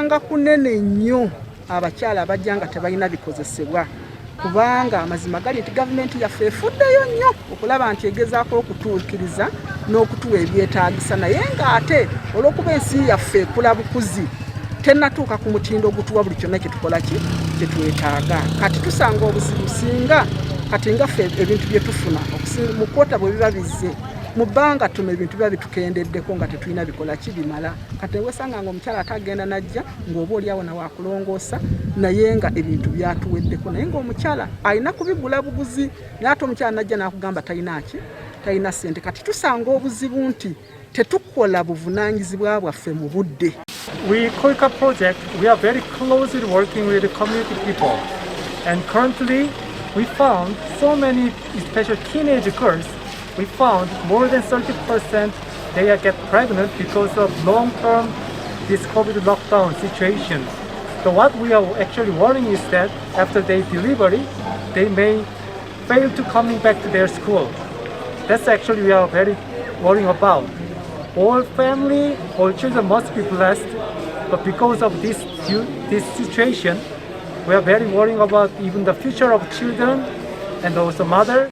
Nga kunene nnyo abakyala abajja nga tebalina bikozesebwa kubanga amazima gali nti gavumenti yaffe efuddeyo nnyo okulaba nti egezaako okutuukiriza n'okutuwa ebyetaagisa naye ng'ate olw'okuba ensi yaffe ekula bukuzi tennatuuka ku mutindo ogutuwa buli kyonna kyetukola kyetwetaaga. Kati tusanga obuzibu singa kati ngaffe ebintu bye tufuna mu kwota bwe biba bizze mu bbanga ttono ebintu biba bitukendeddeko nga tetulina bikola bimala. Kati wesanga ng'omukyala atagenda najja ng'oba oli awo nawakulongoosa naye nga ebintu byatuweddeko naye ng'omukyala alina kubigula buguzi naye ate omukyala najja n'akugamba talina ssente. Kati tusanga obuzibu nti tetukola buvunaanyizibwa bwaffe mu budde. We Koika project, we are very closely working with the community people, and currently we found so many, especially teenage girls, we found more than 30% they get pregnant because of long-term this COVID lockdown situation. So what we are actually worrying is that after their delivery, they may fail to coming back to their school. That's actually we are very worrying about. All family, all children must be blessed, but because of this situation, we are very worrying about even the future of children and also mother.